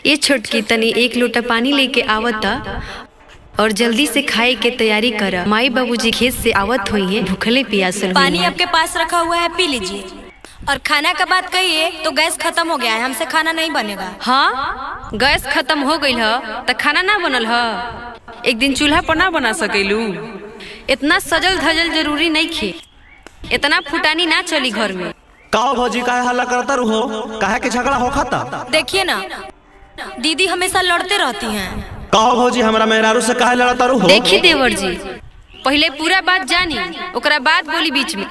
ये छोटकी तनी एक लोटा पानी लेके आवता और जल्दी से खाए के तैयारी कर। माई बाबूजी खेत से आवत हुई है, भूखले प्यासल। पानी आपके पास रखा हुआ है, पी लीजिए। और खाना का बात कहिए तो गैस खत्म हो गया है, हमसे खाना नहीं बनेगा। हाँ, गैस खत्म हो गई है तो खाना ना बनल है। एक दिन चूल्हा पर ना बना सकेलू। इतना सजल धजल जरूरी नहीं खे, इतना फुटानी ना चली घर में। का भौजी काहे हल्ला करता रहो, काहे के झगड़ा हो खाता? देखिए ना, दीदी हमेशा लड़ते रहती हैं। का भौजी हमरा मेहरारू से काहे लड़ता रहो? देखिए देवर जी, पहले पूरा बात जानी, ओकरा बाद बोली बीच में।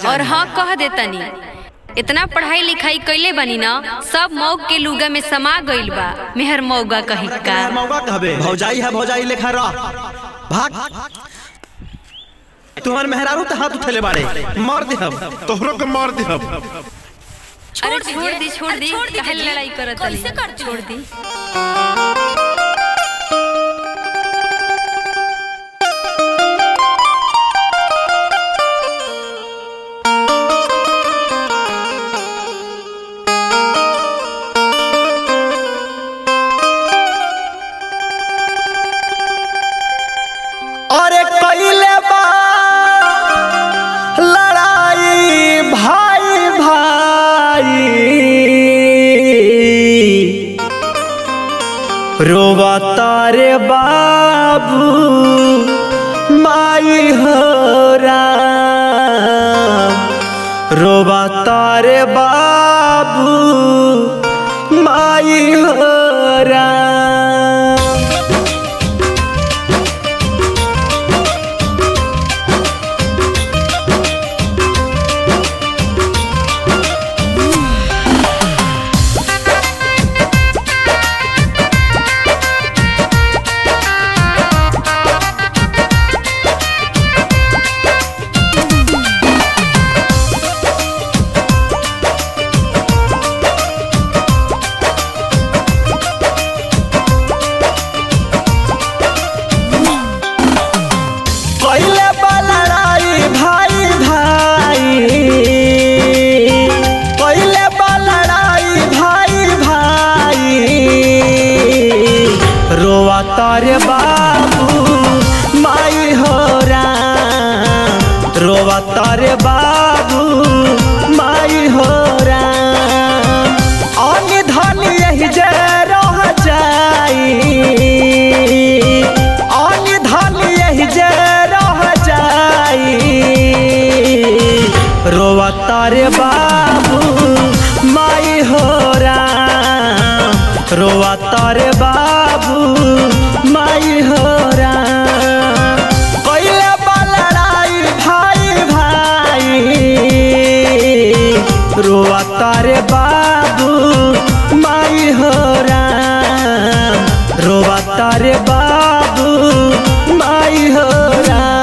और हाँ कह देतानी, इतना पढ़ाई लिखाई कैले बनी ना, सब मौग के लुगा में समा गइल बा। मेहर मौगा कही का मौगा कहबे, भौजाई है भौजाई लेखा रह। भाग, तुम्हारे मेहरारू तो हाथ उठेले बाड़े, मार दे हम तोहरो के मार दे हम। अरे छोड़ दी काहे लड़ाई करत हली? छोड़ दी। अरे कइले बा लड़ाई भाई भाई, रोवाता रे बाबू माई हो राम, रोवाता रे बाबू माई हो राम। रोवाता रे बाबू माई हो राम, रोवाता रे बाबू माई हो राम। अन्य धन यही जे रह जाई, अन्य धन यही जे रह जाई, रोवाता रे बाबू माई हो राम, रोवाता रे बाबू माई हो राम। कइले बा लड़ाई भाई भाई, रोवाता रे बाबू माई हो राम, रोवाता रे बाबू माई हो Ram.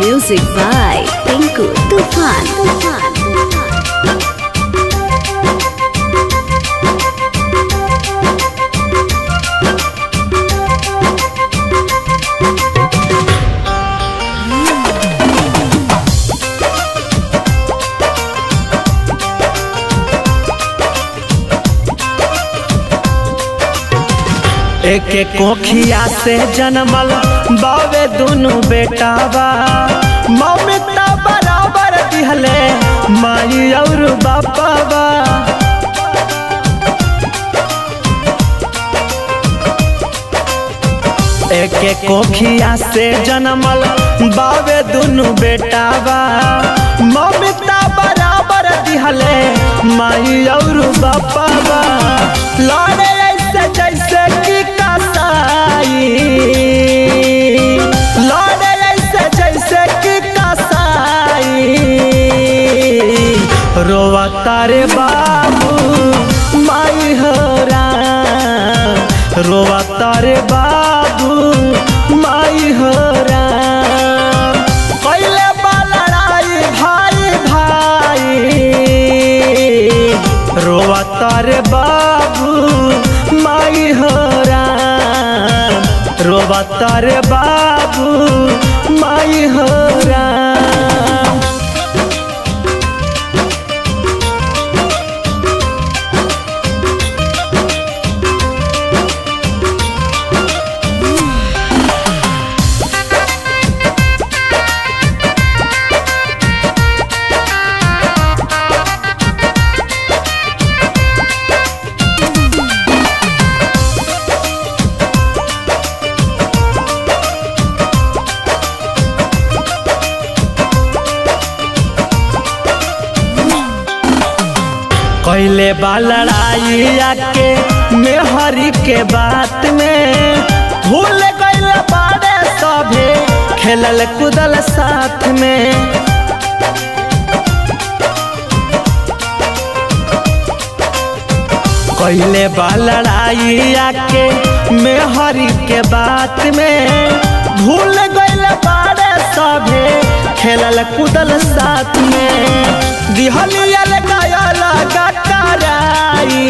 Music by Tinku Tufan. एक एक कोखिया से जन्मल बावे दोनों बेटावा, ममता बराबर दिहले माई और बापावा। एक एक कोखिया से जन्मल बावे दोनों बेटावा, ममता बराबर दिहले माई और बापावा। लड़े ऐसे जैसे कि कसाई, लड़े ऐसे जैसे कि कसाई, रोवाता रे बाबू माई हो राम, रोवाता रे बाबू माई हो राम। कइले बा लड़ाई भाई भाई, रोवाता रे बाबू माई हो राम, रोवता रे बाबू माई हो राम। पहले बा लड़ाई आके मेहरी के बात में भूल गइल बाड़े सभे खेलल कूदल साथ में। पहले बा लड़ाई आके मेहरी के बात में भूल गइल बाड़े सभे खेलल कूदल साथ में। दिहलिया लगायल गटराई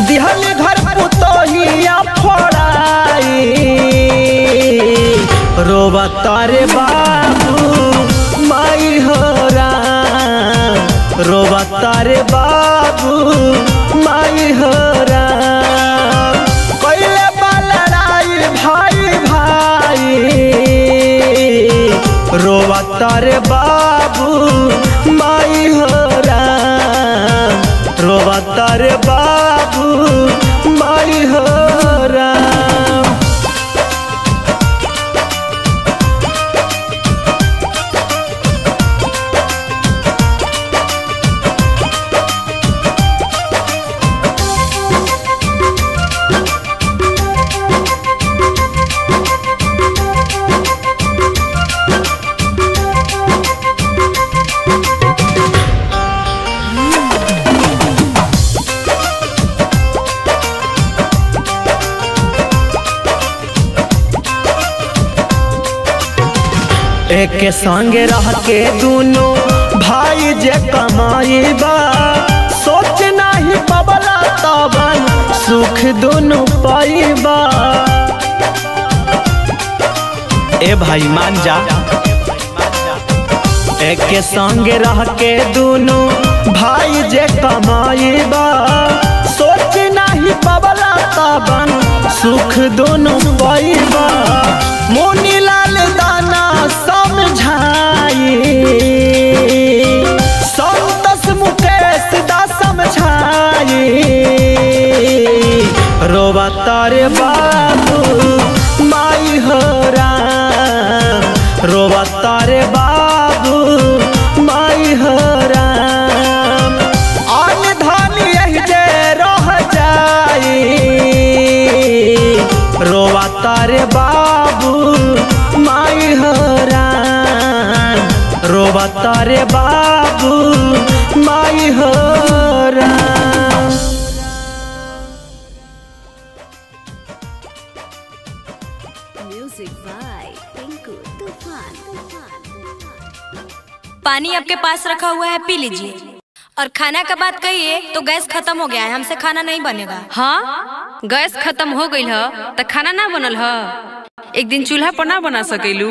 दिहल घर पुतोहिया फोड़ाई रोवता रे बाबू माई हो राम। रोवता रे बाबू माई हो राम। कइले बा लड़ाई भाई भाई रोवता रे बाबू माई हो राम। रोवता रे बाबू माई हो राम। एक संगे रह के दोनों भाई जे कमाई बा सोच नहीं पबला तबन सुख दोनों पाईबा। ए भाई मान जा एक संगे रह के दोनों भाई जे कमाई बा सोच नहीं पबला तबन सुख दोनों पाईबा। मोनी लाल दाना समझाई संतोष मुकेश दा समझाई रोवता रे बाबू माई हो राम। रोवता रे बाबू माई हो राम। आन धन यही जे रह जाई रोवता रे बाबू माई हो राम। रोवता रे बाबू माई हो Ram. Music by Tinku Tufan. पानी आपके पास रखा हुआ है, पी लीजिए। और खाना का बात कहिए तो गैस खत्म हो गया है, हमसे खाना नहीं बनेगा। हाँ, गैस खत्म हो गई है तो खाना ना बनल है। एक दिन चूल्हा पर ना बना सकेलू।